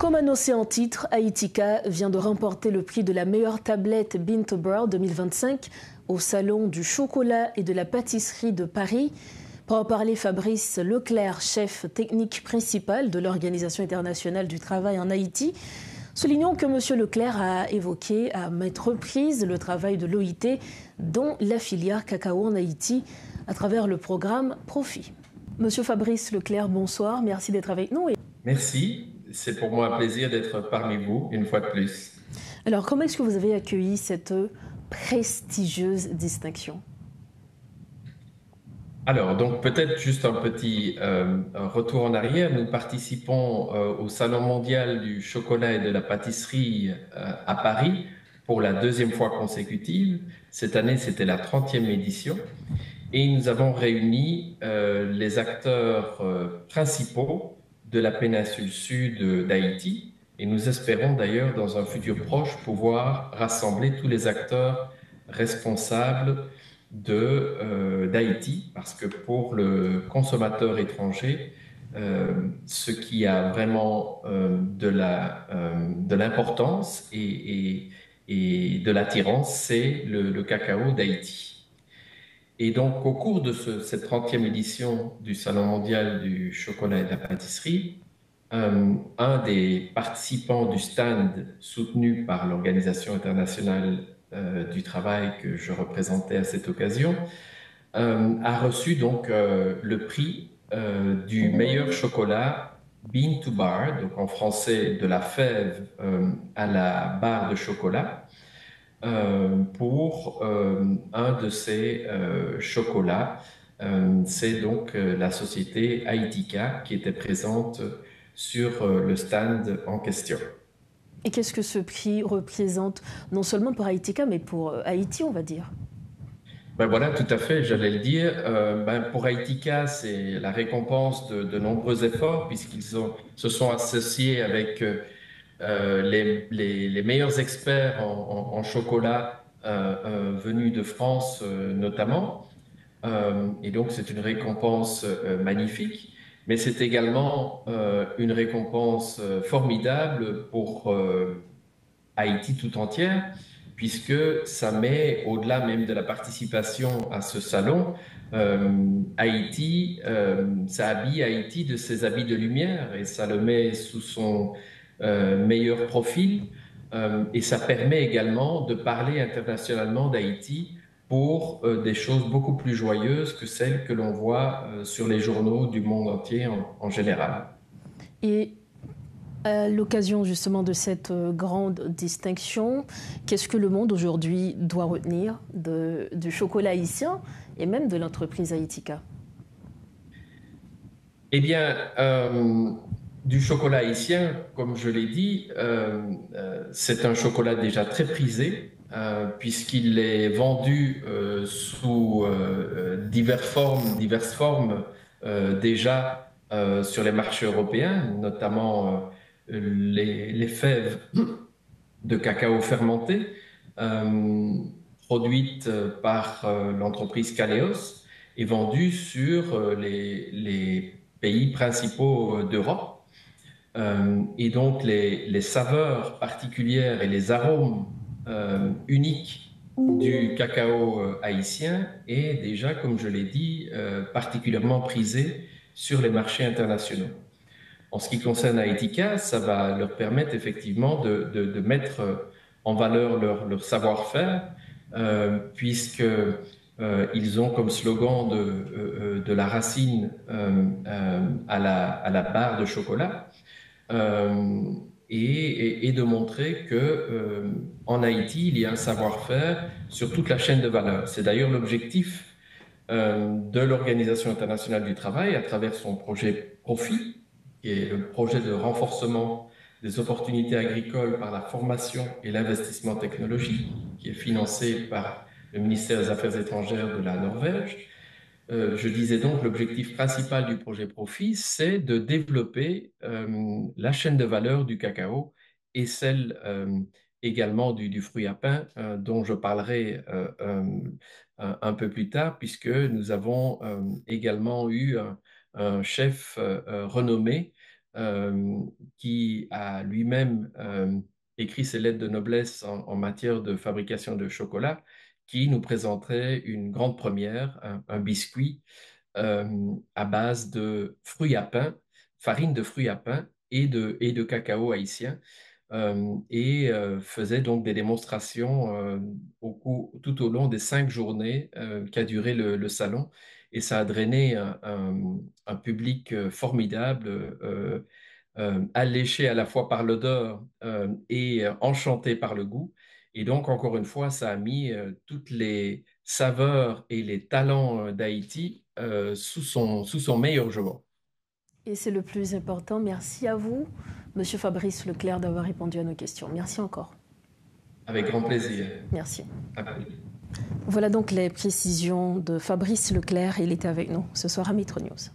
Comme annoncé en titre, Haïtika vient de remporter le prix de la meilleure tablette Bean to Bar 2025 au Salon du chocolat et de la pâtisserie de Paris. Pour en parler, Fabrice Leclerc, chef technique principal de l'Organisation internationale du travail en Haïti. Soulignons que M. Leclerc a évoqué à maintes reprises le travail de l'OIT, dont la filière cacao en Haïti, à travers le programme Profit. Monsieur Fabrice Leclerc, bonsoir, merci d'être avec nous. Merci, c'est pour moi un plaisir d'être parmi vous une fois de plus. Alors, comment est-ce que vous avez accueilli cette prestigieuse distinction? Alors, donc peut-être juste un petit retour en arrière. Nous participons au Salon mondial du chocolat et de la pâtisserie à Paris pour la deuxième fois consécutive. Cette année, c'était la 30e édition. Et nous avons réuni les acteurs principaux de la péninsule sud d'Haïti. Et nous espérons d'ailleurs, dans un futur proche, pouvoir rassembler tous les acteurs responsables d'Haïti, parce que pour le consommateur étranger, ce qui a vraiment de l'importance et de l'attirance, c'est le cacao d'Haïti. Et donc, au cours de cette 30e édition du Salon mondial du chocolat et de la pâtisserie, un des participants du stand soutenu par l'Organisation internationale du travail que je représentais à cette occasion, a reçu donc le prix du meilleur chocolat Bean to Bar, donc en français de la fève à la barre de chocolat, pour un de ces chocolats. C'est donc la société Haïtika qui était présente sur le stand en question. Et qu'est-ce que ce prix représente, non seulement pour Haïtika, mais pour Haïti, on va dire? Ben voilà, tout à fait, j'allais le dire. Pour Haïtika, c'est la récompense de nombreux efforts, puisqu'ils se sont associés avec les meilleurs experts en chocolat venus de France notamment. Et donc, c'est une récompense magnifique, mais c'est également une récompense formidable pour Haïti tout entière, puisque ça met, au-delà même de la participation à ce salon, Haïti, ça habille Haïti de ses habits de lumière et ça le met sous son meilleur profil. Et ça permet également de parler internationalement d'Haïti pour des choses beaucoup plus joyeuses que celles que l'on voit sur les journaux du monde entier en général. Et à l'occasion justement de cette grande distinction, qu'est-ce que le monde aujourd'hui doit retenir du chocolat haïtien et même de l'entreprise Haïtika? Eh bien, du chocolat haïtien, comme je l'ai dit, c'est un chocolat déjà très prisé, puisqu'il est vendu sous diverses formes déjà sur les marchés européens, notamment les fèves de cacao fermenté, produites par l'entreprise Caléos et vendues sur les pays principaux d'Europe. Et donc les saveurs particulières et les arômes uniques du cacao haïtien est déjà, comme je l'ai dit, particulièrement prisé sur les marchés internationaux. En ce qui concerne Haïtika, ça va leur permettre effectivement de mettre en valeur leur savoir-faire, puisque ils ont comme slogan de la racine à la barre de chocolat, et de montrer que en Haïti, il y a un savoir-faire sur toute la chaîne de valeur. C'est d'ailleurs l'objectif de l'Organisation internationale du travail à travers son projet Profit, qui est le projet de renforcement des opportunités agricoles par la formation et l'investissement technologique, qui est financé par le ministère des Affaires étrangères de la Norvège. Je disais donc, l'objectif principal du projet Profit, c'est de développer la chaîne de valeur du cacao et celle également du fruit à pain, dont je parlerai un peu plus tard, puisque nous avons également eu un chef renommé qui a lui-même écrit ses lettres de noblesse en matière de fabrication de chocolat, qui nous présenterait une grande première, un biscuit à base de fruits à pain, farine de fruits à pain et de cacao haïtien, faisait donc des démonstrations tout au long des 5 journées qu'a duré le salon. Et ça a drainé un public formidable, alléché à la fois par l'odeur et enchanté par le goût. Et donc, encore une fois, ça a mis toutes les saveurs et les talents d'Haïti sous son meilleur jour. Et c'est le plus important. Merci à vous, Monsieur Fabrice Leclerc, d'avoir répondu à nos questions. Merci encore. Avec grand plaisir. Merci. À plus. Voilà donc les précisions de Fabrice Leclerc. Il était avec nous ce soir à Metro News.